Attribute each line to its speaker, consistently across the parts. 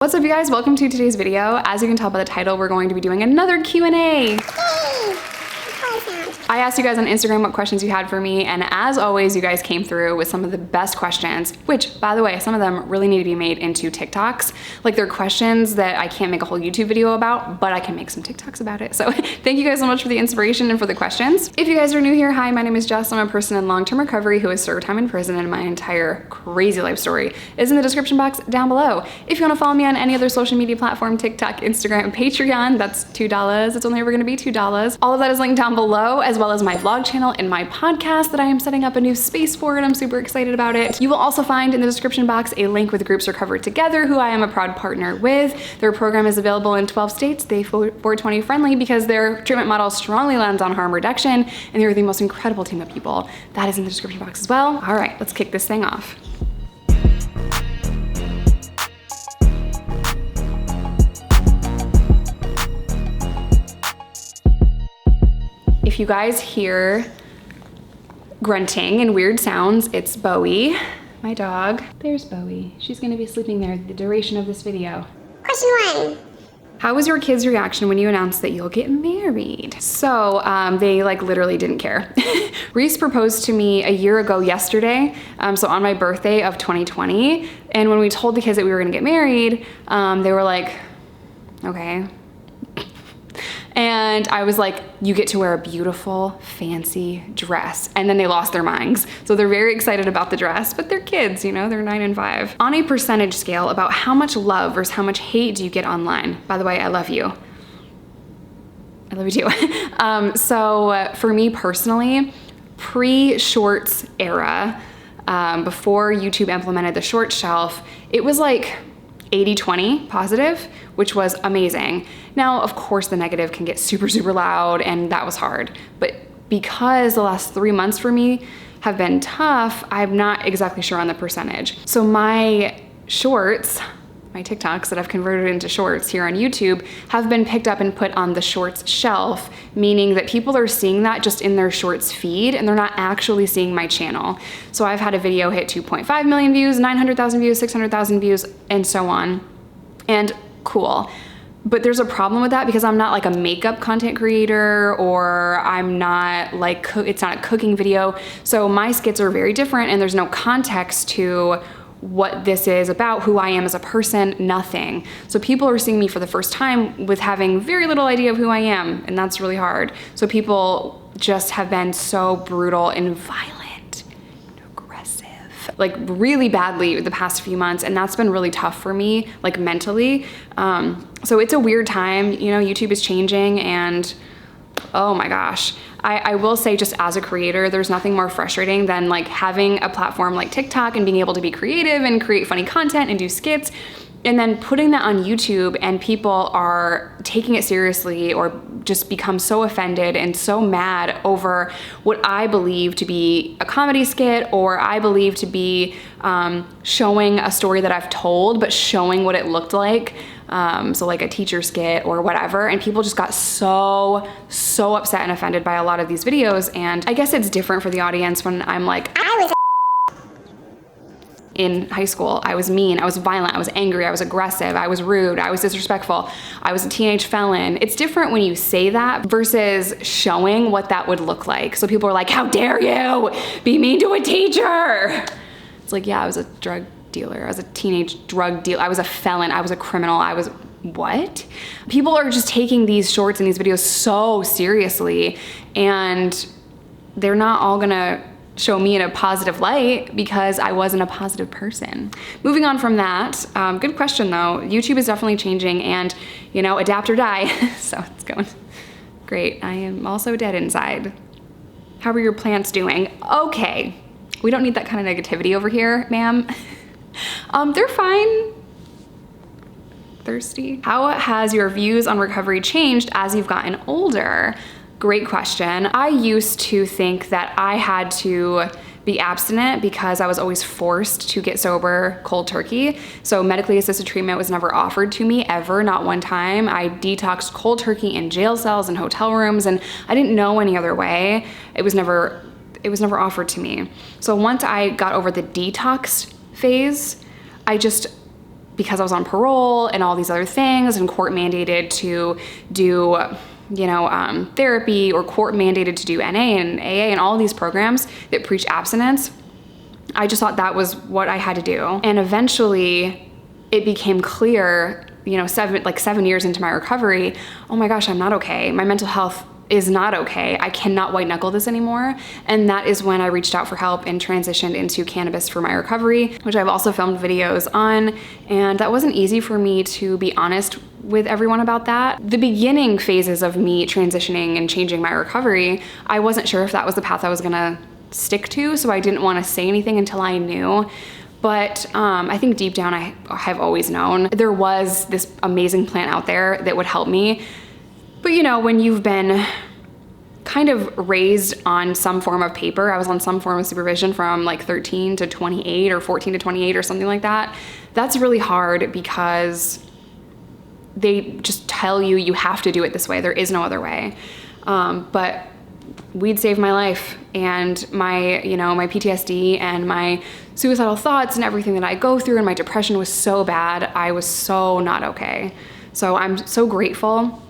Speaker 1: What's up, you guys? Welcome to today's video. As you can tell by the title, we're going to be doing another Q&A. I asked you guys on Instagram what questions you had for me, and as always, you guys came through with some of the best questions, which, by the way, some of them really need to be made into TikToks. Like, they're questions that I can't make a whole YouTube video about, but I can make some TikToks about it. So thank you guys so much for the inspiration and for the questions. If you guys are new here, hi, my name is Jess. I'm a person in long-term recovery who has served time in prison, and my entire crazy life story is in the description box down below. If you want to follow me on any other social media platform, TikTok, Instagram, Patreon, that's $2. It's only ever going to be $2. All of that is linked down below, as well as my vlog channel and my podcast that I am setting up a new space for, and I'm super excited about it. You will also find in the description box a link with Groups Recovered Together, who I am a proud partner with. Their program is available in 12 states. They 420 friendly because their treatment model strongly lands on harm reduction, and they're the most incredible team of people. That is in the description box as well. All right, let's kick this thing off. If you guys hear grunting and weird sounds, it's Bowie, my dog. There's Bowie. She's gonna be sleeping there the duration of this video.
Speaker 2: Question 1.
Speaker 1: How was your kids' reaction when you announced that you'll get married? So they like literally didn't care. Reese proposed to me a year ago yesterday, so on my birthday of 2020. And when we told the kids that we were gonna get married, they were like, okay. And I was like, you get to wear a beautiful, fancy dress. And then they lost their minds. So they're very excited about the dress, but they're kids, you know, they're 9 and 5. On a percentage scale, about how much love versus how much hate do you get online? By the way, I love you. I love you too. So for me personally, pre-shorts era, before YouTube implemented the short shelf, it was like 80-20 positive, which was amazing. Now, of course, the negative can get super, super loud, and that was hard. But because the last 3 months for me have been tough, I'm not exactly sure on the percentage. So my shorts, my TikToks that I've converted into shorts here on YouTube have been picked up and put on the shorts shelf, meaning that people are seeing that just in their shorts feed and they're not actually seeing my channel. So I've had a video hit 2.5 million views, 900,000 views, 600,000 views, and so on. And cool. But there's a problem with that because I'm not like a makeup content creator, or I'm not like, it's not a cooking video. So my skits are very different, and there's no context to what this is about, who I am as a person, nothing. So people are seeing me for the first time with having very little idea of who I am, and that's really hard. So people just have been so brutal and violent and aggressive, like really badly the past few months, and that's been really tough for me, like mentally. So it's a weird time, you know, YouTube is changing, and oh my gosh. I will say, just as a creator, there's nothing more frustrating than like having a platform like TikTok and being able to be creative and create funny content and do skits, and then putting that on YouTube, and people are taking it seriously or just become so offended and so mad over what I believe to be a comedy skit, or I believe to be showing a story that I've told, but showing what it looked like. So like a teacher skit or whatever, and people just got so upset and offended by a lot of these videos. And I guess it's different for the audience when I'm like, in high school, I was mean, I was violent, I was angry, I was aggressive, I was rude, I was disrespectful, I was a teenage felon. It's different when you say that versus showing what that would look like. So people are like, how dare you be mean to a teacher? It's like, yeah, I was a drug dealer, I was a teenage drug dealer, I was a felon, I was a criminal, I was what? People are just taking these shorts and these videos so seriously, and they're not all gonna show me in a positive light because I wasn't a positive person. Moving on from that, good question though. YouTube is definitely changing, and you know, adapt or die. So it's going great. I am also dead inside. How are your plants doing? Okay, we don't need that kind of negativity over here, ma'am. They're fine. Thirsty. How has your views on recovery changed as you've gotten older? Great question. I used to think that I had to be abstinent because I was always forced to get sober cold turkey. So medically assisted treatment was never offered to me ever, not one time. I detoxed cold turkey in jail cells and hotel rooms, and I didn't know any other way. It was never offered to me. So once I got over the detox phase, I just because I was on parole and all these other things, and court mandated to do, therapy, or court mandated to do NA and AA and all these programs that preach abstinence, I just thought that was what I had to do. And eventually it became clear, 7 years into my recovery, oh my gosh, I'm not okay. My mental health is not okay. I cannot white knuckle this anymore. And that is when I reached out for help and transitioned into cannabis for my recovery, which I've also filmed videos on. And that wasn't easy for me to be honest with everyone about that. The beginning phases of me transitioning and changing my recovery, I wasn't sure if that was the path I was gonna stick to, so I didn't want to say anything until I knew. But I think deep down I have always known there was this amazing plant out there that would help me. But when you've been kind of raised on some form of paper, I was on some form of supervision from like 13 to 28 or 14 to 28 or something like that. That's really hard because they just tell you you have to do it this way. There is no other way. But weed saved my life, and my PTSD and my suicidal thoughts and everything that I go through, and my depression was so bad. I was so not okay. So I'm so grateful.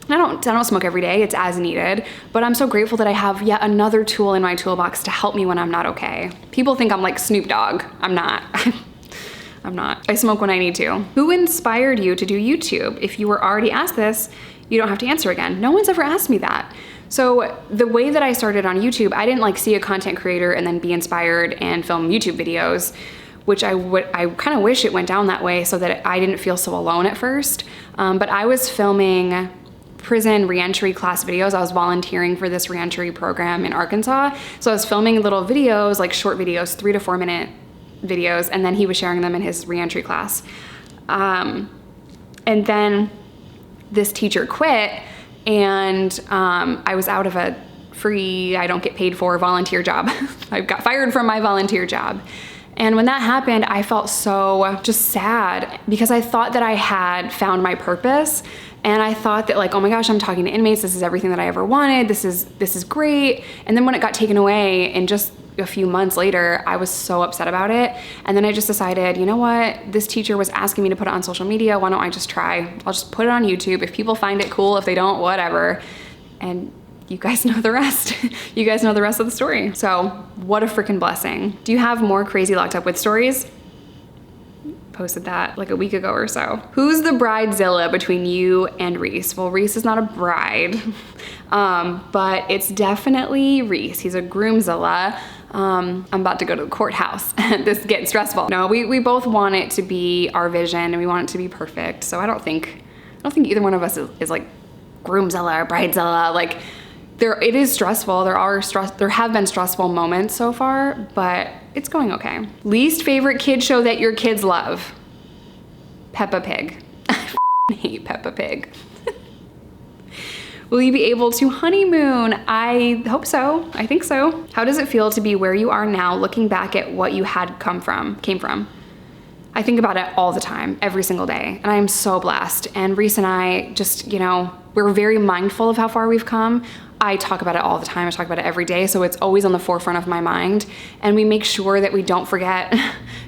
Speaker 1: I don't smoke every day, it's as needed, but I'm so grateful that I have yet another tool in my toolbox to help me when I'm not okay. People think I'm like Snoop Dogg. I'm not. I'm not. I smoke when I need to. Who inspired you to do YouTube? If you were already asked this, you don't have to answer again. No one's ever asked me that. So the way that I started on YouTube, I didn't see a content creator and then be inspired and film YouTube videos, which I kind of wish it went down that way so that I didn't feel so alone at first. But I was filming prison reentry class videos. I was volunteering for this reentry program in Arkansas. So I was filming little videos, like short videos, 3 to 4 minute videos, and then he was sharing them in his reentry class. And then this teacher quit, and I was out of a free, I don't get paid for volunteer job. I got fired from my volunteer job. And when that happened, I felt so just sad because I thought that I had found my purpose. And I thought that oh my gosh, I'm talking to inmates. This is everything that I ever wanted. This is great. And then when it got taken away, and just a few months later, I was so upset about it. And then I just decided, you know what? This teacher was asking me to put it on social media. Why don't I just try? I'll just put it on YouTube. If people find it cool, if they don't, whatever. And you guys know the rest. You guys know the rest of the story. So what a freaking blessing. Do you have more crazy locked up with stories? Posted that like a week ago or so. Who's the bridezilla between you and Reese? Well, Reese is not a bride, but it's definitely Reese. He's a groomzilla. I'm about to go to the courthouse. This is getting stressful. No, we both want it to be our vision, and we want it to be perfect. So I don't think either one of us is like groomzilla or bridezilla. It is stressful. There have been stressful moments so far, but it's going okay. Least favorite kid show that your kids love? Peppa Pig. I hate Peppa Pig. Will you be able to honeymoon? I hope so. I think so. How does it feel to be where you are now, looking back at what you came from? I think about it all the time, every single day, and I am so blessed. And Reese and I just, we're very mindful of how far we've come. I talk about it all the time. I talk about it every day, so it's always on the forefront of my mind. And we make sure that we don't forget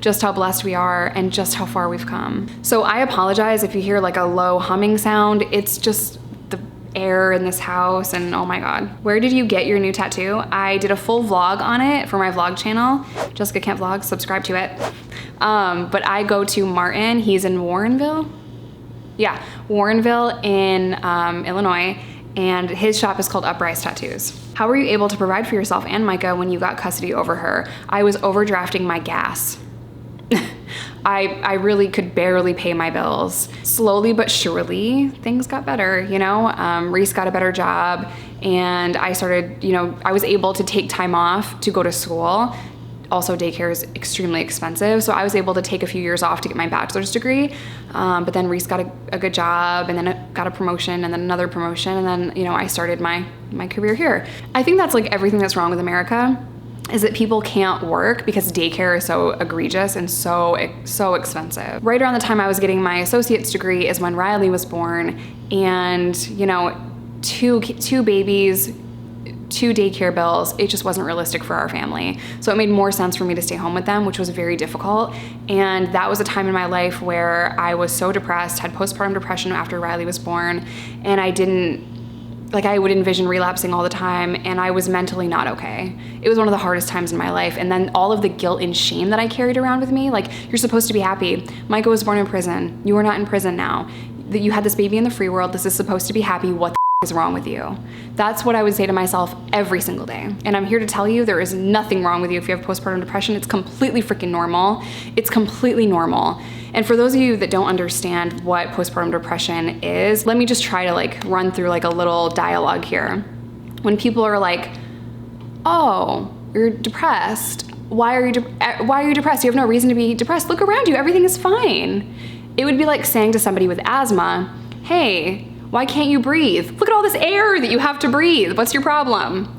Speaker 1: just how blessed we are and just how far we've come. So I apologize if you hear a low humming sound. It's just the air in this house, and oh my God. Where did you get your new tattoo? I did a full vlog on it for my vlog channel, Jessica Kent Vlogs, subscribe to it. But I go to Martin, he's in Warrenville. Yeah, Warrenville in Illinois. And his shop is called Uprise Tattoos. How were you able to provide for yourself and Micah when you got custody over her? I was overdrafting my gas. I really could barely pay my bills. Slowly but surely, things got better, Reese got a better job, and I started, I was able to take time off to go to school. Also, daycare is extremely expensive, so I was able to take a few years off to get my bachelor's degree. But then Reese got a good job, and then got a promotion, and then another promotion, and then I started my career here. I think that's everything that's wrong with America, is that people can't work because daycare is so egregious and so expensive. Right around the time I was getting my associate's degree is when Riley was born, and two babies 2 daycare bills. It just wasn't realistic for our family. So it made more sense for me to stay home with them, which was very difficult. And that was a time in my life where I was so depressed, had postpartum depression after Riley was born, and I would envision relapsing all the time, and I was mentally not okay. It was one of the hardest times in my life. And then all of the guilt and shame that I carried around with me, like, you're supposed to be happy. Micah was born in prison. You are not in prison now. That you had this baby in the free world. This is supposed to be happy. What the is wrong with you? That's what I would say to myself every single day. And I'm here to tell you there is nothing wrong with you if you have postpartum depression. It's completely freaking normal. It's completely normal. And for those of you that don't understand what postpartum depression is, let me just try to like run through like a little dialogue here. When people are like, oh, you're depressed. Why are you depressed? You have no reason to be depressed. Look around you, everything is fine. It would be like saying to somebody with asthma, hey, why can't you breathe? Look at all this air that you have to breathe. What's your problem?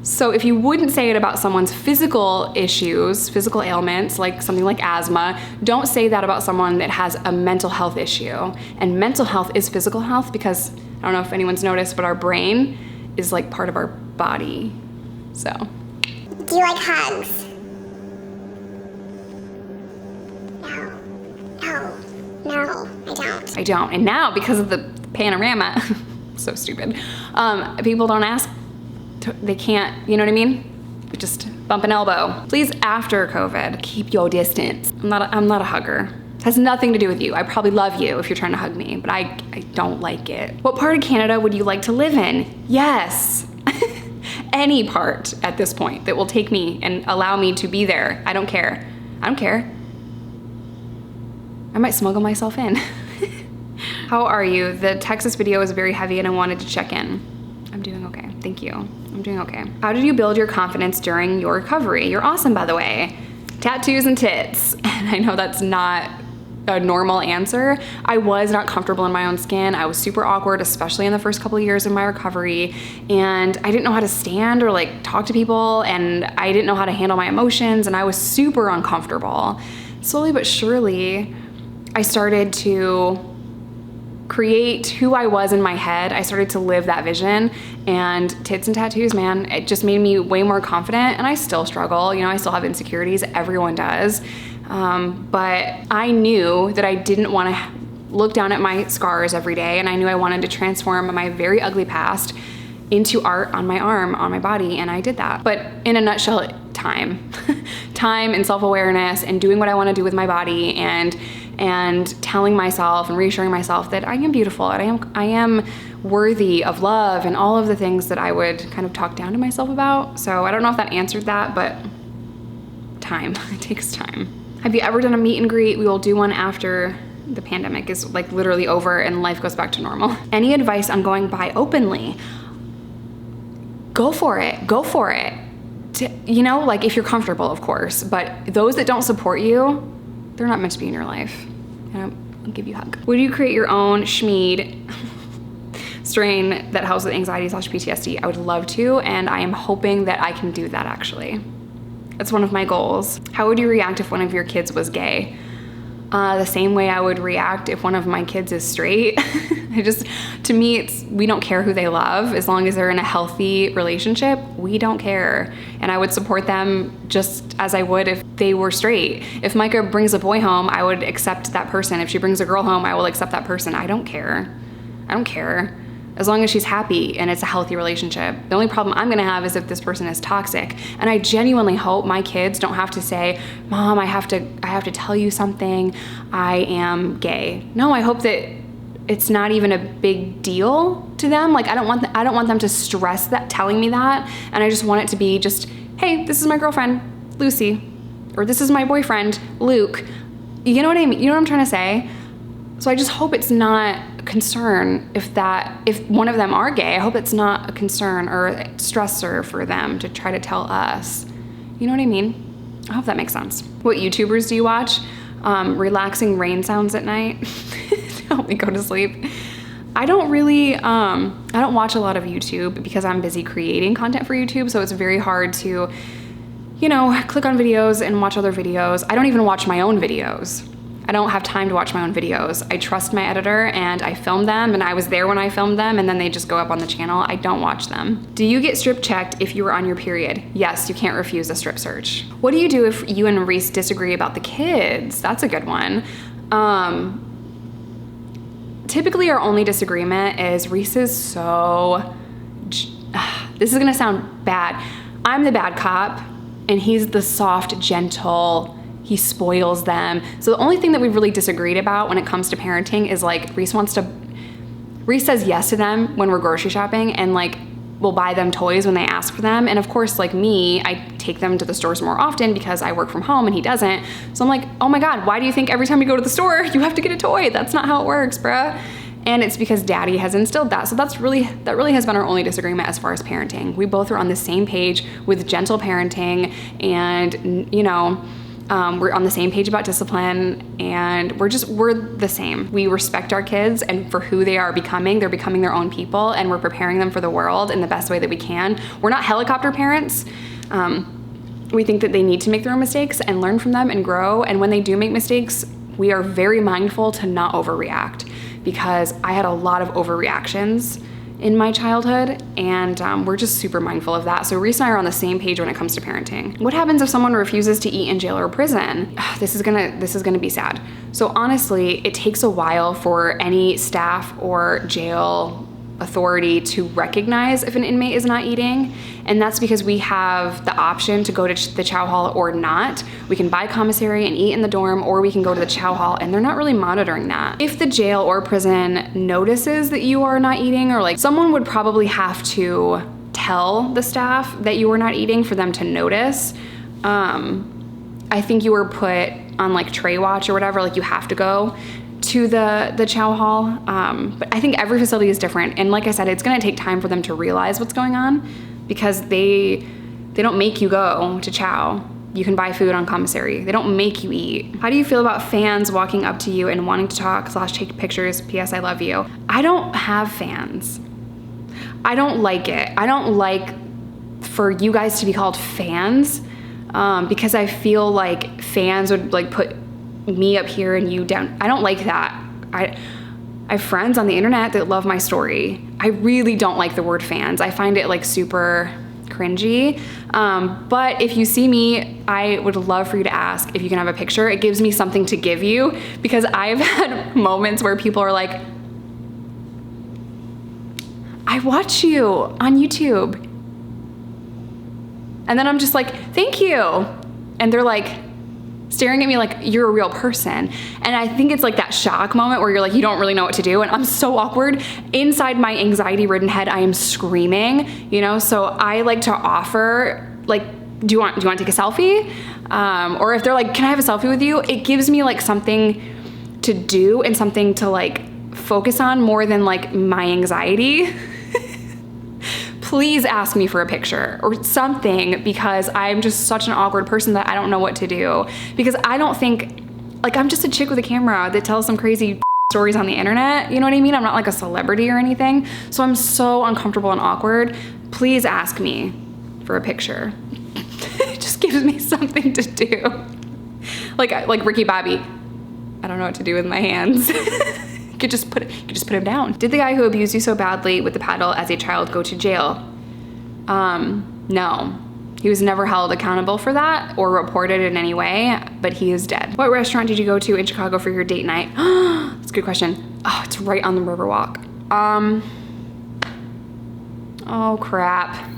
Speaker 1: So if you wouldn't say it about someone's physical issues, physical ailments, like something like asthma, don't say that about someone that has a mental health issue. And mental health is physical health because, I don't know if anyone's noticed, but our brain is like part of our body. So.
Speaker 2: Do you like hugs? No, I don't.
Speaker 1: I don't. And now, because of the panorama, so stupid, people don't ask. They can't, you know what I mean? Just bump an elbow. Please, after COVID, keep your distance. I'm not a hugger. It has nothing to do with you. I probably love you if you're trying to hug me, but I don't like it. What part of Canada would you like to live in? Yes. Any part at this point that will take me and allow me to be there. I don't care. I don't care. I might smuggle myself in. How are you? The Texas video was very heavy and I wanted to check in. I'm doing okay. Thank you. I'm doing okay. How did you build your confidence during your recovery? You're awesome, by the way. Tattoos and tits. And I know that's not a normal answer. I was not comfortable in my own skin. I was super awkward, especially in the first couple of years of my recovery. And I didn't know how to stand or like talk to people. And I didn't know how to handle my emotions. And I was super uncomfortable. Slowly but surely, I started to create who I was in my head. I started to live that vision, and tits and tattoos, man, it just made me way more confident. And I still struggle, you know, I still have insecurities, everyone does. But I knew that I didn't want to look down at my scars every day, and I knew I wanted to transform my very ugly past into art on my arm, on my body, and I did that. But in a nutshell, time. Time and self-awareness and doing what I want to do with my body, and telling myself and reassuring myself that I am beautiful and I am worthy of love and all of the things that I would kind of talk down to myself about. So I don't know if that answered that, but time. It takes time. Have you ever done a meet and greet? We will do one after the pandemic is like literally over and life goes back to normal. Any advice on going bi openly? Go for it. Go for it. You know, like if you're comfortable, of course, but those that don't support you, they're not meant to be in your life. I'll give you a hug. Would you create your own schmeed strain that helps with anxiety/PTSD? I would love to, and I am hoping that I can do that actually. That's one of my goals. How would you react if one of your kids was gay? The same way I would react if one of my kids is straight. To me, we don't care who they love. As long as they're in a healthy relationship, we don't care. And I would support them just as I would if they were straight. If Micah brings a boy home, I would accept that person. If she brings a girl home, I will accept that person. I don't care. I don't care. As long as she's happy and it's a healthy relationship. The only problem I'm gonna have is if this person is toxic. And I genuinely hope my kids don't have to say, Mom, I have to tell you something, I am gay. No, I hope that it's not even a big deal to them. Like I don't want them to stress that, telling me that. And I just want it to be just, hey, this is my girlfriend, Lucy, or this is my boyfriend, Luke. You know what I mean? You know what I'm trying to say? So I just hope it's not a concern if one of them are gay. I hope it's not a concern or a stressor for them to try to tell us. You know what I mean? I hope that makes sense. What YouTubers do you watch? Relaxing rain sounds at night to help me go to sleep. I don't watch a lot of YouTube because I'm busy creating content for YouTube. So it's very hard to, you know, click on videos and watch other videos. I don't even watch my own videos. I don't have time to watch my own videos. I trust my editor and I film them, and I was there when I filmed them, and then they just go up on the channel. I don't watch them. Do you get strip checked if you were on your period? Yes, you can't refuse a strip search. What do you do if you and Reese disagree about the kids? That's a good one. Typically our only disagreement is Reese is so, this is gonna sound bad. I'm the bad cop and he's the soft, gentle, he spoils them. So the only thing that we've really disagreed about when it comes to parenting is like Reese says yes to them when we're grocery shopping, and like we'll buy them toys when they ask for them. And of course, like me, I take them to the stores more often because I work from home and he doesn't. So I'm like, oh my God, why do you think every time you go to the store, you have to get a toy? That's not how it works, bruh. And it's because daddy has instilled that. So that really has been our only disagreement as far as parenting. We both are on the same page with gentle parenting, and you know, we're on the same page about discipline, and we're the same. We respect our kids and for who they are becoming. They're becoming their own people, and we're preparing them for the world in the best way that we can. We're not helicopter parents. We think that they need to make their own mistakes and learn from them and grow. And when they do make mistakes, we are very mindful to not overreact, because I had a lot of overreactions in my childhood, and we're just super mindful of that. So Reese and I are on the same page when it comes to parenting. What happens if someone refuses to eat in jail or prison? This is gonna be sad. So honestly, it takes a while for any staff or jail authority to recognize if an inmate is not eating, and that's because we have the option to go to the chow hall or not. We can buy commissary and eat in the dorm, or we can go to the chow hall, and they're not really monitoring that. If the jail or prison notices that you are not eating, or like someone would probably have to tell the staff that you are not eating for them to notice. I think you were put on like tray watch or whatever, like you have to go to the chow hall, but I think every facility is different, and like I said, it's gonna take time for them to realize what's going on, because they don't make you go to chow. You can buy food on commissary. They don't make you eat. How do you feel about fans walking up to you and wanting to talk / take pictures? P.S. I love you. I don't have fans. I don't like it. I don't like for you guys to be called fans, because I feel like fans would like put me up here and you down. I don't like that. I have friends on the internet that love my story. I really don't like the word fans. I find it like super cringy. But if you see me, I would love for you to ask if you can have a picture. It gives me something to give you, because I've had moments where people are like, I watch you on YouTube. And then I'm just like, thank you. And they're like, staring at me like you're a real person. And I think it's like that shock moment where you're like, you don't really know what to do. And I'm so awkward. Inside my anxiety-ridden head, I am screaming, you know? So I like to offer, like, do you want to take a selfie? Or if they're like, can I have a selfie with you? It gives me like something to do and something to like focus on more than like my anxiety. Please ask me for a picture or something, because I'm just such an awkward person that I don't know what to do. Because I don't think, like, I'm just a chick with a camera that tells some crazy stories on the internet, you know what I mean? I'm not like a celebrity or anything. So I'm so uncomfortable and awkward. Please ask me for a picture. It just gives me something to do. Like Ricky Bobby, I don't know what to do with my hands. You could just put him down. Did the guy who abused you so badly with the paddle as a child go to jail? No. He was never held accountable for that or reported in any way, but he is dead. What restaurant did you go to in Chicago for your date night? That's a good question. Oh, it's right on the Riverwalk. Oh crap.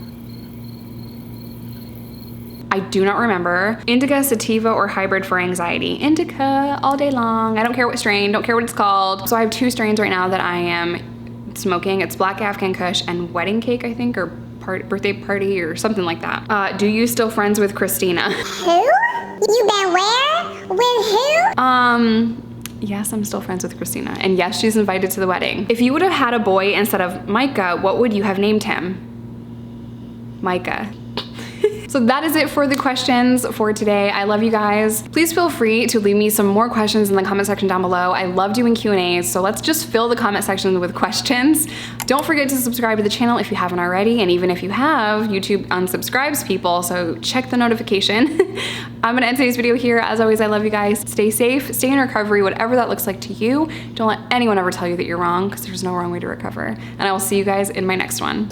Speaker 1: I do not remember. Indica, sativa, or hybrid for anxiety? Indica all day long. I don't care what strain, don't care what it's called. So I have 2 strains right now that I am smoking. It's Black Afghan Kush and Wedding Cake, I think, or birthday party or something like that. Do you still friends with Christina?
Speaker 2: Who? You been where? With who?
Speaker 1: Yes, I'm still friends with Christina. And yes, she's invited to the wedding. If you would have had a boy instead of Micah, what would you have named him? Micah. So that is it for the questions for today. I love you guys. Please feel free to leave me some more questions in the comment section down below. I love doing Q&As, so let's just fill the comment section with questions. Don't forget to subscribe to the channel if you haven't already, and even if you have, YouTube unsubscribes people, so check the notification. I'm gonna end today's video here. As always, I love you guys. Stay safe, stay in recovery, whatever that looks like to you. Don't let anyone ever tell you that you're wrong, because there's no wrong way to recover. And I will see you guys in my next one.